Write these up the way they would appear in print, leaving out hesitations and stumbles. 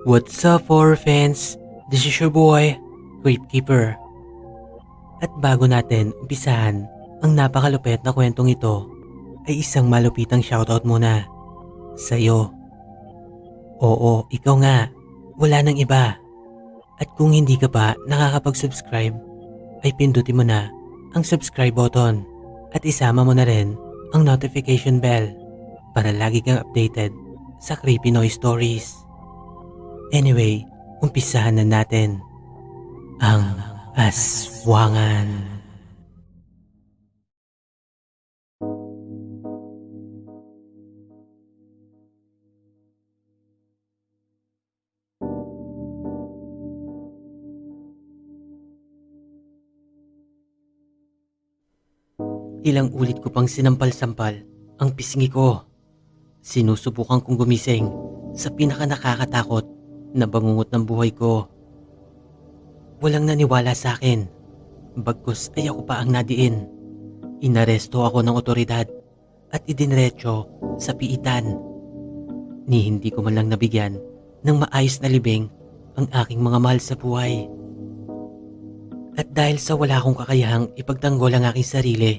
What's up, horror fans? This is your boy, Crypt Keeper. At bago natin umpisahan ang napakalupit na kwentong ito, ay isang malupitang shoutout muna sa'yo. Oo, ikaw nga. Wala nang iba. At kung hindi ka pa nakakapag-subscribe, ay pindutin mo na ang subscribe button at isama mo na rin ang notification bell para lagi kang updated sa creepy noise stories. Anyway, umpisahan na natin ang aswangan. Ilang ulit ko pang sinampal-sampal ang pisngi ko. Sinusubukan kong gumising sa pinaka nakakatakot na bangungot ng buhay ko. Walang naniwala sa akin. Bagkus ay ako pa ang nadiin. Inaresto ako ng otoridad at idiniretso sa piitan. Ni hindi ko man lang nabigyan ng maayos na libing ang aking mga mahal sa buhay. At dahil sa wala akong kakayahang ipagtanggol ang aking sarili,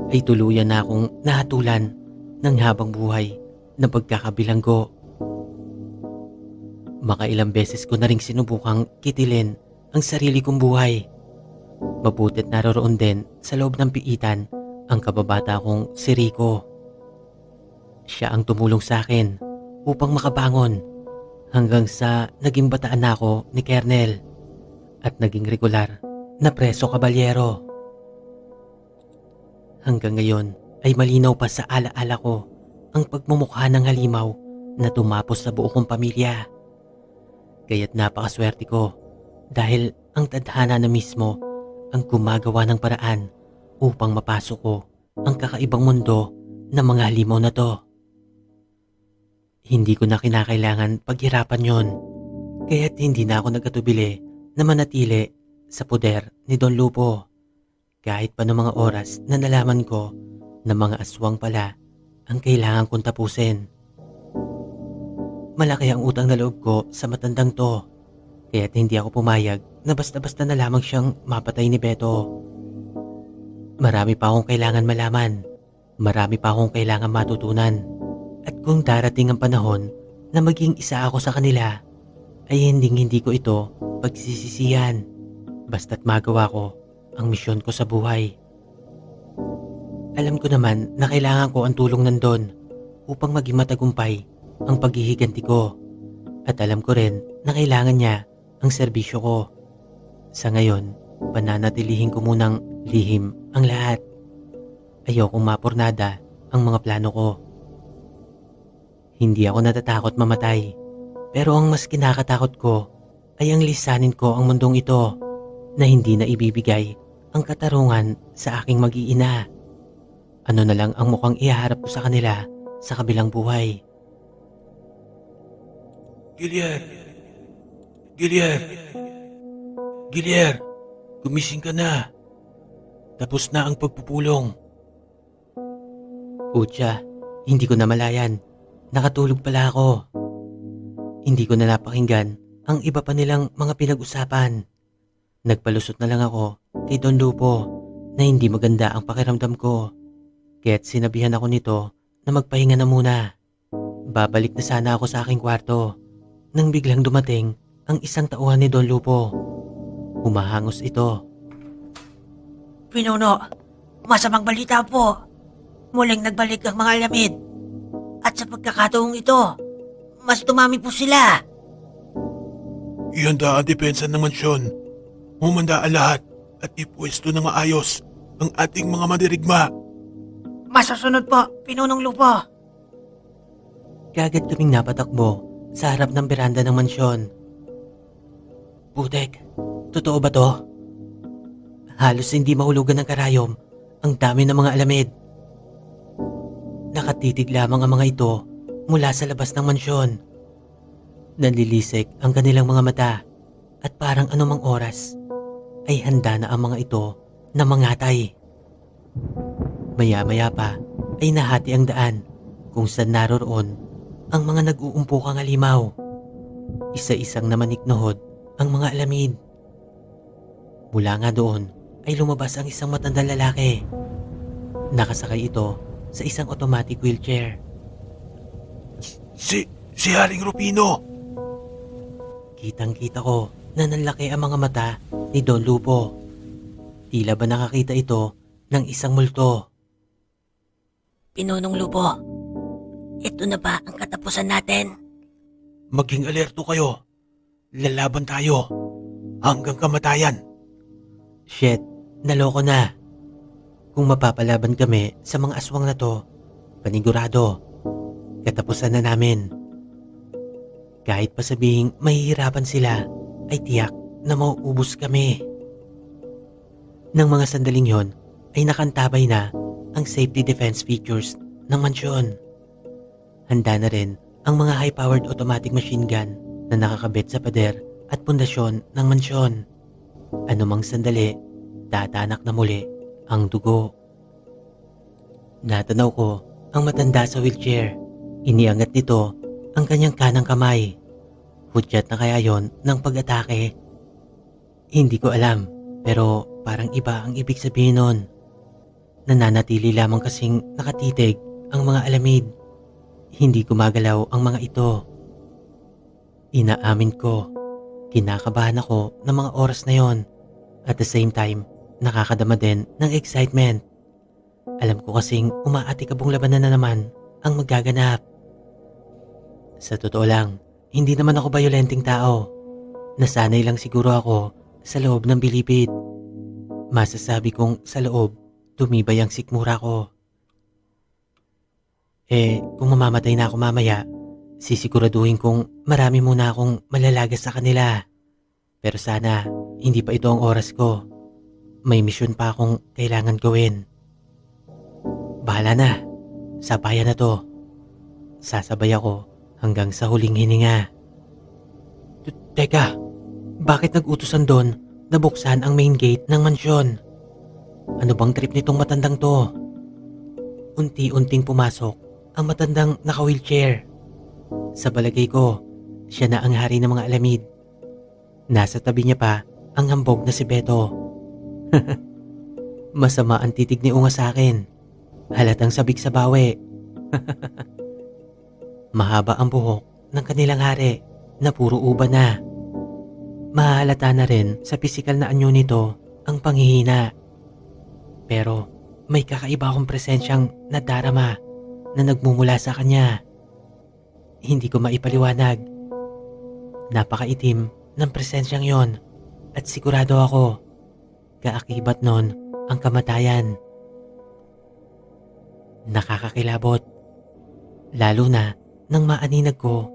ay tuluyan na akong nahatulan ng habang buhay na pagkakabilanggo. Makailang beses ko na ring sinubukang kitilin ang sarili kong buhay. Mabutit naroroon din sa loob ng piitan ang kababata kong si Rico. Siya ang tumulong sa akin upang makabangon hanggang sa naging bataan na ako ni Kernel at naging regular na preso kabalyero. Hanggang ngayon ay malinaw pa sa alaala ko ang pagmumukha ng halimaw na tumapos sa buo kong pamilya. Kaya't napakaswerte ko dahil ang tadhana na mismo ang gumagawa ng paraan upang mapasok ko ang kakaibang mundo ng mga halimaw na to. Hindi ko na kinakailangan paghirapan yon, kaya't hindi na ako nagkatubili na manatili sa poder ni Don Lupo. Kahit pa ng mga oras na nalaman ko na mga aswang pala ang kailangan kong tapusin. Malaki ang utang na loob ko sa matandang to, kaya't hindi ako pumayag na basta-basta na lamang siyang mapatay ni Beto. Marami pa akong kailangan malaman, marami pa akong kailangan matutunan, at kung darating ang panahon na maging isa ako sa kanila, ay hindi ko ito pagsisisihan, basta't magawa ko ang misyon ko sa buhay. Alam ko naman na kailangan ko ang tulong ng Don upang maging matagumpay ang paghihiganti ko, at alam ko rin na kailangan niya ang serbisyo ko. Sa ngayon, pananatilihin ko munang lihim ang lahat. Ayokong mapurnada ang mga plano ko. Hindi ako natatakot mamatay, pero ang mas kinakatakot ko ay ang lisanin ko ang mundong ito na hindi na ibibigay ang katarungan sa aking mag-iina. Ano na lang ang mukhang ihaharap ko sa kanila sa kabilang buhay. Gilier! Gilier! Gilier! Gumising ka na! Tapos na ang pagpupulong. Putya, hindi ko namalayan. Nakatulog pala ako. Hindi ko na napakinggan ang iba pa nilang mga pinag-usapan. Nagpalusot na lang ako kay Don Lupo na hindi maganda ang pakiramdam ko. Kaya't sinabihan ako nito na magpahinga na muna. Babalik na sana ako sa aking kwarto nang biglang dumating ang isang tauhan ni Don Lupo. Humahangos ito. Pinuno, masamang balita po. Muling nagbalik ang mga alamid. At sa pagkakataong ito, mas dumami po sila. Ihanda ang depensa ng mansyon. Humanda ang lahat at ipwesto ng maayos ang ating mga mandirigma. Masusunod po, Pinunong Lupo. Kagad kaming napatakbo sa harap ng beranda ng mansyon. Putek, totoo ba to? Halos hindi mahulugan ng karayom ang dami ng mga alamid. Nakatitig lamang ang mga ito mula sa labas ng mansyon. Nanlilisik ang kanilang mga mata at parang anumang oras ay handa na ang mga ito na mangatay. Maya-maya pa ay nahati ang daan kung saan naroroon ang mga nag-uumpokang halimaw. Isa-isang namaniknohod ang mga alamid. Mula nga doon ay lumabas ang isang matandang lalaki. Nakasakay ito sa isang automatic wheelchair. Si Haring Rufino! Kitang-kita ko na nanlaki ang mga mata ni Don Lupo. Tila ba nakakita ito ng isang multo. Pinunong Lupo, ito na ba ang katapusan natin? Maging alerto kayo. Lalaban tayo. Hanggang kamatayan. Shit, naloko na. Kung mapapalaban kami sa mga aswang na to, panigurado, katapusan na namin. Kahit pa sabihing mahihirapan sila, ay tiyak na mauubos kami. Nang mga sandaling yon, ay nakantabay na ang safety defense features ng mansyon. Handa na rin ang mga high-powered automatic machine gun na nakakabit sa pader at pundasyon ng mansyon. Anumang sandali, tatanak na muli ang dugo. Natanaw ko ang matanda sa wheelchair. Iniangat nito ang kanyang kanang kamay. Hudyat na kaya yon ng pag-atake. Hindi ko alam, pero parang iba ang ibig sabihin nun. Nananatili lamang kasing nakatitig ang mga alamid. Hindi gumagalaw ang mga ito. Inaamin ko, kinakabahan ako ng mga oras na yon. At the same time, nakakadama din ng excitement. Alam ko kasing umaatikabong labanan na naman ang magaganap. Sa totoo lang, hindi naman ako bayolenteng tao. Nasanay lang siguro ako sa loob ng bilibid. Masasabi kong sa loob, tumibay ang sikmura ko. Kung mamamatay na ako mamaya, sisiguraduhin kong marami muna akong malalagas sa kanila. Pero sana, hindi pa ito ang oras ko. May misyon pa akong kailangan gawin. Bahala na. Sabayan na to. Sasabay ako hanggang sa huling hininga. Teka, bakit nag-utusan doon na buksan ang main gate ng mansyon? Ano bang trip nitong matandang to? Unti-unting pumasok ang matandang naka-wheelchair. Sa balagay ko, siya na ang hari ng mga alamid. Nasa tabi niya pa ang hambog na si Beto. Masama ang titig ni Unga sa akin. Halatang sabik sa bawi. Mahaba ang buhok ng kanilang hari na puro uba na. Mahalata na rin sa pisikal na anyo nito ang panghihina. Pero may kakaiba akong presensyang nadarama na nagmumula sa kanya. Hindi ko maipaliwanag. Napakaitim ng presensyang yon at sigurado ako kaakibat nun ang kamatayan. Nakakakilabot. Lalo na nang maaninag ko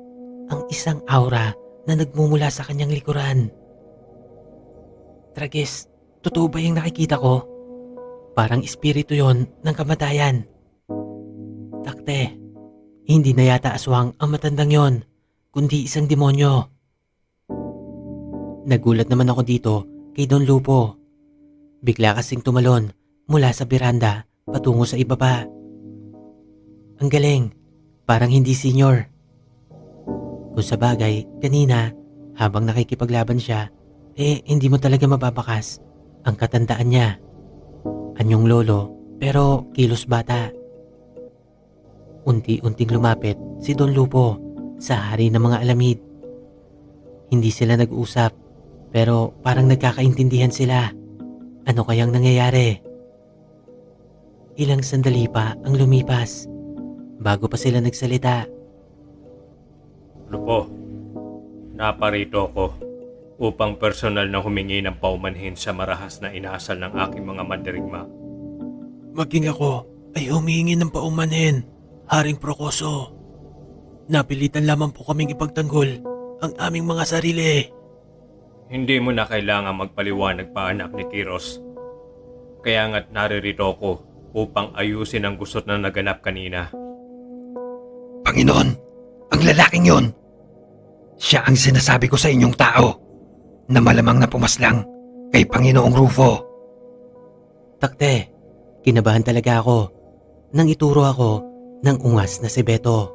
ang isang aura na nagmumula sa kanyang likuran. Tragis, totoo ba yung nakikita ko? Parang espiritu yon ng kamatayan. Takte, hindi na yata aswang ang matandang yon, kundi isang demonyo. Nagulat naman ako dito kay Don Lupo. Bigla kasing tumalon mula sa beranda patungo sa ibaba. Ang galing, parang hindi senior. Kung sa bagay, kanina, habang nakikipaglaban siya, hindi mo talaga mababakas ang katandaan niya. Anyong lolo, pero kilos bata. Unti-unting lumapit si Don Lupo sa hari ng mga alamid. Hindi sila nag-usap, pero parang nagkakaintindihan sila. Ano kayang nangyayari? Ilang sandali pa ang lumipas bago pa sila nagsalita. Lupo, naparito ako upang personal na humingi ng paumanhin sa marahas na inasal ng aking mga mandirigma. Maging ako ay humihingi ng paumanhin, Haring Procoso. Napilitan lamang po kaming ipagtanggol ang aming mga sarili. Hindi mo na kailangan magpaliwanag pa, anak ni Kiros. Kaya nga't naririto ako upang ayusin ang gusot na naganap kanina. Panginoon, ang lalaking yon, siya ang sinasabi ko sa inyong tao na malamang na pumaslang kay Panginoong Rufo. Takte, kinabahan talaga ako nang ituro ako ng ungas na si Beto.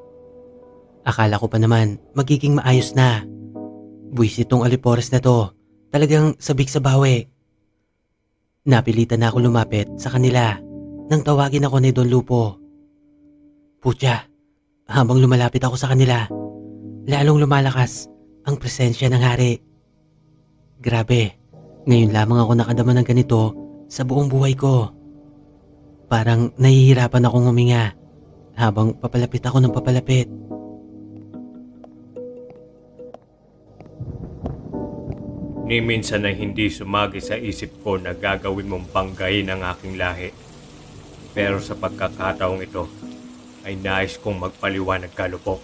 Akala ko pa naman magiging maayos na Buwisit tong Alipores na to. Talagang sabik sa bawi. Napilitan na ako lumapit sa kanila nang tawagin ako ni Don Lupo. Putya, habang lumalapit ako sa kanila, lalong lumalakas ang presensya ng hari. Grabe, ngayon lamang ako nakadama ng ganito sa buong buhay ko. Parang nahihirapan akong huminga habang papalapit ako ng papalapit. Ni minsan ay hindi sumagi sa isip ko na gagawin mong banggain ang aking lahi. Pero sa pagkakataong ito, ay nais kong magpaliwanag ka, Lupo.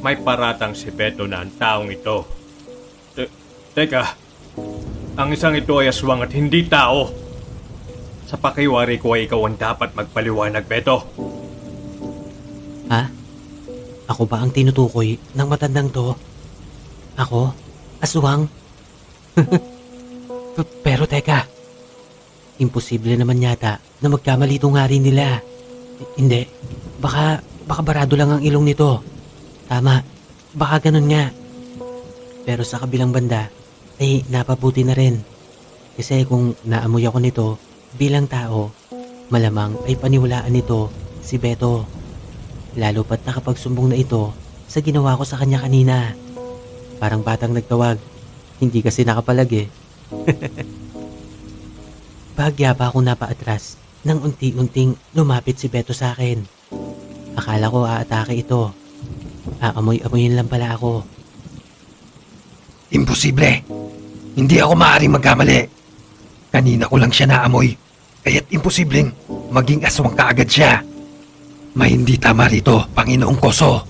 May paratang si Beto na ang taong ito. Teka, ang isang ito ay aswang at hindi tao. Sa pakiwari ko ay ikaw ang dapat magpaliwanag, Beto. Ha? Ako ba ang tinutukoy ng matandang to? Ako? Aswang? Pero teka, imposible naman yata na magkamali itong hari nila. Hindi, baka barado lang ang ilong nito. Tama, baka ganun nga. Pero sa kabilang banda, ay napabuti na rin. Kasi kung naamoy ako nito bilang tao, malamang ay paniwalaan nito si Beto. Lalo pat nakapagsumbong na ito sa ginawa ko sa kanya kanina. Parang batang nagtawag, hindi kasi nakapalag eh. Bahagya pa akong napaatras nang unti-unting lumapit si Beto sa akin. Akala ko aatake ito. Aamoy-amoyin lang pala ako. Imposible. Hindi ako maaaring magkamali. Kanina ko lang siya naamoy. Kaya't imposibleng maging aswang kaagad siya. May hindi tama rito, Panginoong Koso.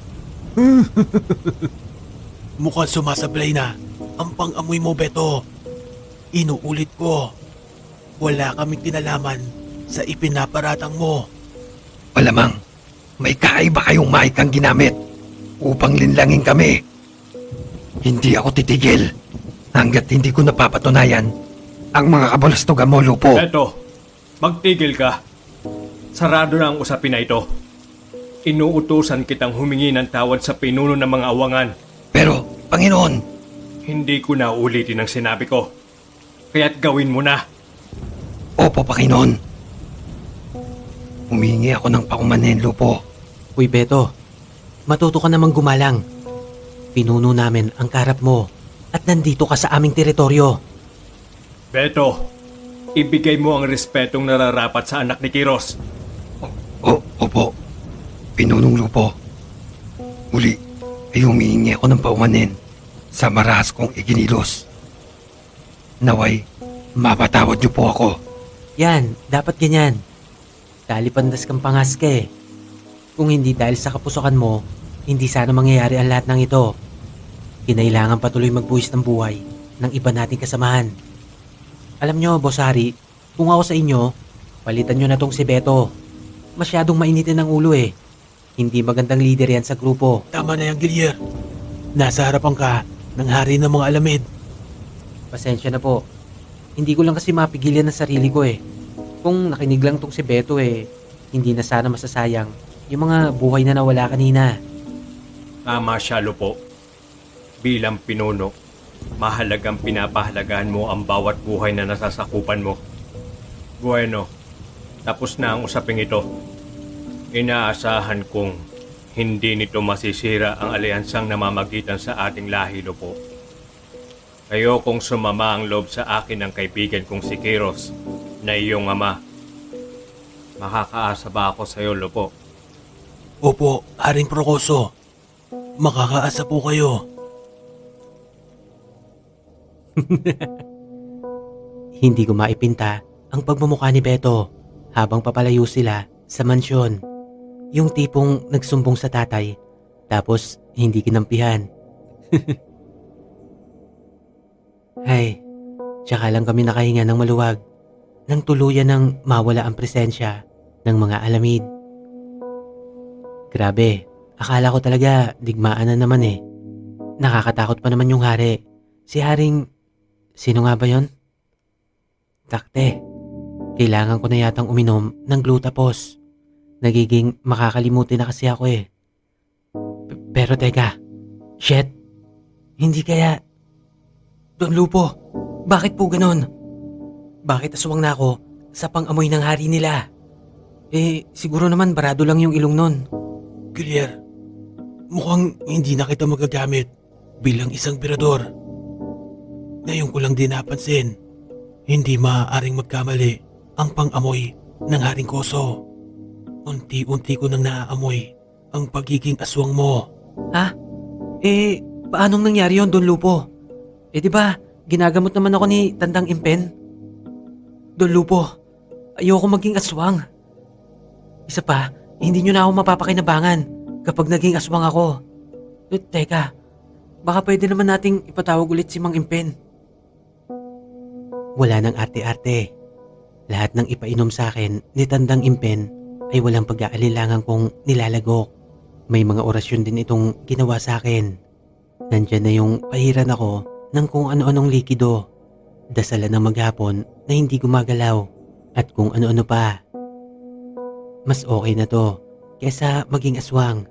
Mukhang sumasablay na ang pang-amoy mo, Beto. Inuulit ko, wala kaming kinalaman sa ipinaparatang mo. Malamang, may kakaiba kayong mahikang ginamit upang linlangin kami. Hindi ako titigil hanggat hindi ko napapatunayan ang mga kabalastugan mo, Lupo. Beto, magtigil ka. Sarado na ang usapin na ito. Inuutusan kitang humingi ng tawad sa pinuno ng mga awangan. Pero, Panginoon, Hindi ko na ulitin ang sinabi ko. Kaya't gawin mo na. opo, Panginoon. Humingi ako ng paumanhin, Lupo. Uy Beto, matuto ka namang gumalang. Pinuno namin ang karap mo at nandito ka sa aming teritoryo. Beto, ibigay mo ang respetong nararapat sa anak ni Kiros. Opo, Pinunong Lupo. Uli ay humihingi ako ng paumanhin sa marahas kong iginilos. Naway, mapatawad niyo po ako. Yan, dapat ganyan. Talipandas kang pangas ka eh. Kung hindi dahil sa kapusukan mo, hindi sana mangyayari ang lahat ng ito. Kinailangan patuloy magbuwis ng buhay ng iba nating kasamahan. Alam nyo, Boss Hari, kung ako sa inyo, palitan nyo na tong si Beto. Masyadong mainitin ang ulo eh. Hindi magandang leader yan sa grupo. Tama na yan, Gilier. Nasa harapan ka ng hari ng mga alamid. Pasensya na po. Hindi ko lang kasi mapigilan ang sarili ko eh. Kung nakinig lang tong si Beto eh, hindi na sana masasayang yung mga buhay na nawala kanina. Tama siya, Lupo. Bilang pinuno, mahalagang pinapahalagahan mo ang bawat buhay na nasasakupan mo. Bueno, tapos na ang usaping ito. Inaasahan kong hindi nito masisira ang alyansang namamagitan sa ating lahi, Lupo. Kayo kung sumama ang loob sa akin ng kaibigan kong si Kiros na iyong ama. Makakaasa ba ako sa iyo, Lupo? Opo, Haring Procoso. Makakaasa po kayo. Hindi ko maipinta ang pagmumukha ni Beto habang papalayo sila sa mansyon. Yung tipong nagsumbong sa tatay tapos hindi kinampihan. Ay, tsaka lang kami nakahinga ng maluwag nang tuluyan ng mawala ang presensya ng mga alamid. Grabe, akala ko talaga digmaan na naman eh. Nakakatakot pa naman yung hari. Si Haring... Sino nga ba yon? Takte, kailangan ko na yatang uminom ng glutapos. Nagiging makakalimutin na kasi ako eh. Pero teka, shit, Hindi kaya... Don Lupo, bakit po ganon? Bakit aswang na ako sa pang-amoy ng hari nila? Siguro naman barado lang yung ilong nun. Clear. Mukhang hindi na kita magagamit bilang isang birador. Ngayon ko lang din napansin, hindi maaaring magkamali ang pang-amoy ng Haring Koso. Unti-unti ko nang naaamoy ang pagiging aswang mo. Ha? Paanong nangyari yon, Don Lupo? Di ba, ginagamot naman ako ni Tandang Impen? Don Lupo, ayoko maging aswang. Isa pa, hindi nyo na ako mapapakinabangan kapag naging aswang ako. Teka, baka pwede naman nating ipatawag ulit si Mang Impen. Wala nang arte-arte. Lahat ng ipainom sa akin ni Tandang Impen ay walang pag-aalilangan kong nilalagok. May mga orasyon din itong ginawa sa akin. Nandyan na yung pahiran ako ng kung ano-anong likido, dasalan ng maghapon na hindi gumagalaw, at kung ano-ano pa. Mas okay na to kesa maging aswang.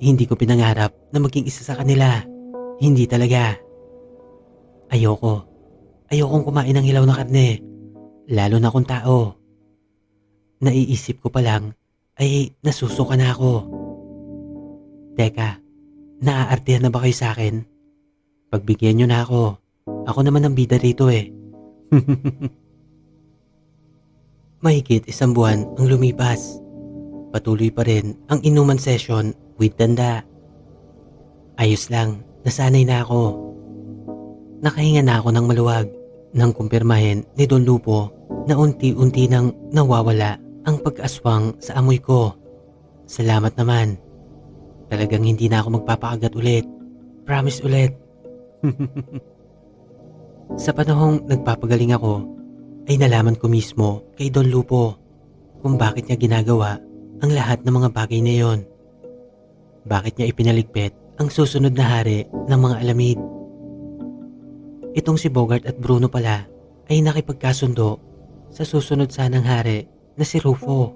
Hindi ko pinangarap na maging isa sa kanila. Hindi talaga. Ayokong kumain ng hilaw na karne, lalo na kung tao. Naiisip ko pa lang ay nasusuka na ako. Teka, naaartehan na ba kayo sa akin? Pagbigyan nyo na ako. Ako naman ang bida rito eh. Mahigit 1 buwan ang lumipas. Patuloy pa rin ang inuman session with Tanda. Ayos lang, nasanay na ako. Nakahinga na ako ng maluwag nang kumpirmahin ni Don Lupo na unti-unti nang nawawala ang pag-aswang sa amoy ko. Salamat naman. Talagang hindi na ako magpapakagat ulit. Promise ulit. Sa panahong nagpapagaling ako, ay nalaman ko mismo kay Don Lupo kung bakit niya ginagawa ang lahat ng mga bagay na yon. Bakit niya ipinaligpit ang susunod na hari ng mga alamid. Itong si Bogart at Bruno pala ay nakipagkasundo sa susunod sanang hari na si Rufo.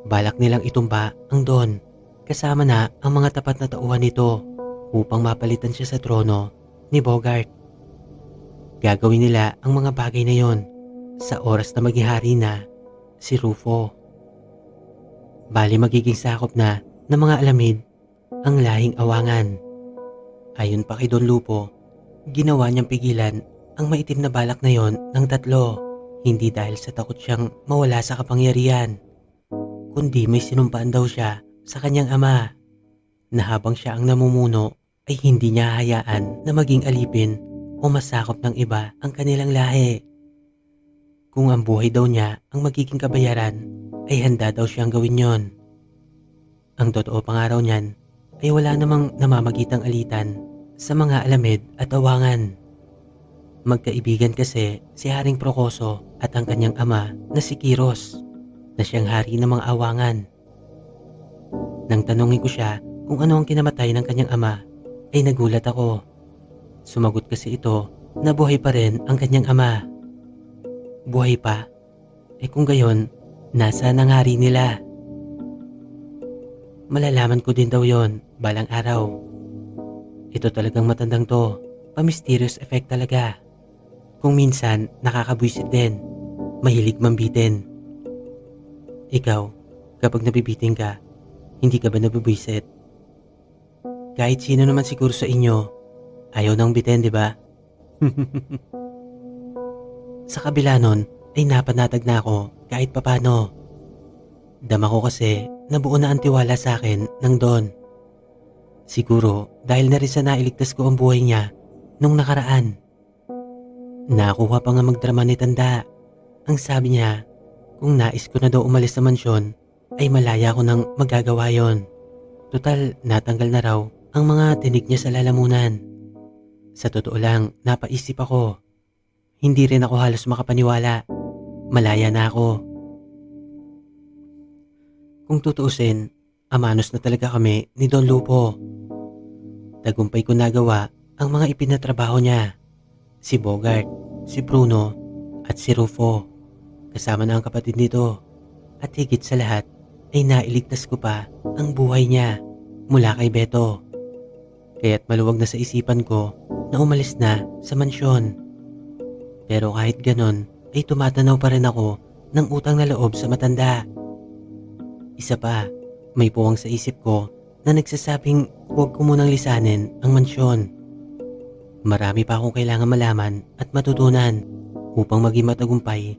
Balak nilang itumba ang Don kasama na ang mga tapat na tauhan nito upang mapalitan siya sa trono ni Bogart. Gagawin nila ang mga bagay na yon sa oras na maging hari na si Rufo. Bali magiging sakop na ng mga alamid ang lahing awangan. Ayon pa kay Don Lupo, ginawa niyang pigilan ang maitim na balak na yon ng 3, hindi dahil sa takot siyang mawala sa kapangyarihan, kundi may sinumpaan daw siya sa kanyang ama na habang siya ang namumuno ay hindi niya hayaan na maging alipin o masakop ng iba ang kanilang lahi. Kung ang buhay daw niya ang magiging kabayaran, ay handa daw siyang gawin yon. Ang totoo pangaraw niyan ay wala namang namamagitang alitan sa mga alamid at awangan. Magkaibigan kasi si Haring Procoso at ang kanyang ama na si Kiros, na siyang hari ng mga awangan. Nang tanungin ko siya kung ano ang kinamatay ng kanyang ama, ay nagulat ako. Sumagot kasi ito na buhay pa rin ang kanyang ama. Buhay pa? Kung gayon, nasa ang hari nila? Malalaman ko din daw yon balang araw. Ito talagang matandang to, pa-mysterious effect talaga. Kung minsan nakakabwisit din, mahilig mambitin. Ikaw, kapag nabibiting ka, hindi ka ba nabibwisit? Kahit sino naman siguro sa inyo, ayaw nang bitin, di ba? Sa kabila nun, ay napanatag na ako kahit papano. Dama ko kasi nabuo na ang tiwala sa akin ng Don. Siguro dahil na rin sa nailigtas ko ang buhay niya nung nakaraan. Nakuha pa nga magdrama ni Tanda. Ang sabi niya, kung nais ko na daw umalis sa mansyon, ay malaya ko nang magagawa yon. Total, natanggal na raw ang mga tinig niya sa lalamunan. Sa totoo lang, napaisip ako. Hindi rin ako halos makapaniwala. Malaya na ako. Kung tutuusin, amanos na talaga kami ni Don Lupo. Tagumpay ko nagawa ang mga ipinatrabaho niya. Si Bogart, si Bruno, at si Rufo. Kasama na ang kapatid nito. At higit sa lahat, ay nailigtas ko pa ang buhay niya mula kay Beto. Kaya't maluwag na sa isipan ko na umalis na sa mansyon. Pero kahit ganon ay tumatanaw pa rin ako ng utang na loob sa matanda. Isa pa, may puwang sa isip ko na nagsasabing huwag ko munang lisanin ang mansyon. Marami pa akong kailangan malaman at matutunan upang maging matagumpay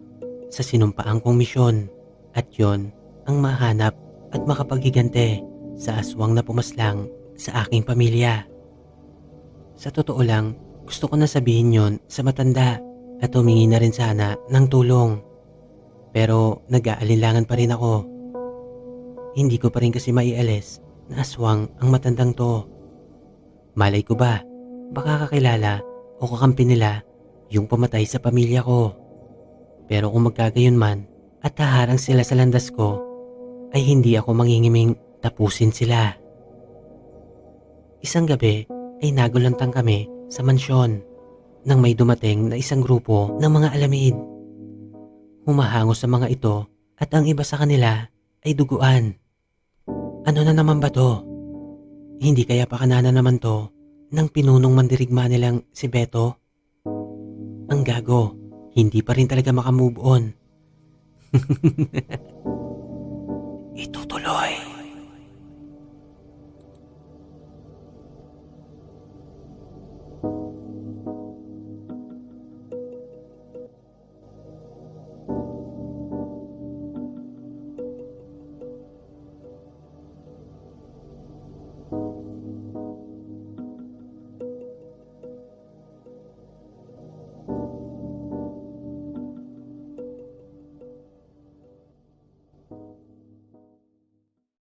sa sinumpaan kong misyon, at yon ang mahanap at makapaghigante sa aswang na pumaslang sa aking pamilya. Sa totoo lang, gusto ko na sabihin yon sa matanda at humingi na rin sana ng tulong. Pero nag-aalinlangan pa rin ako. Hindi ko pa rin kasi maialis na aswang ang matandang to. Malay ko ba, baka kakilala o kakampi nila yung pumatay sa pamilya ko. Pero kung magkagayon man at haharang sila sa landas ko, ay hindi ako mangingiming tapusin sila. Isang gabi ay nagulantang kami sa mansyon nang may dumating na isang grupo ng mga alamid. Humahango sa mga ito at ang iba sa kanila ay duguan. Ano na naman ba to? Hindi kaya pakanana naman to ng pinunong mandirigma nilang si Beto? Ang gago, hindi pa rin talaga makamove on. Itutuloy.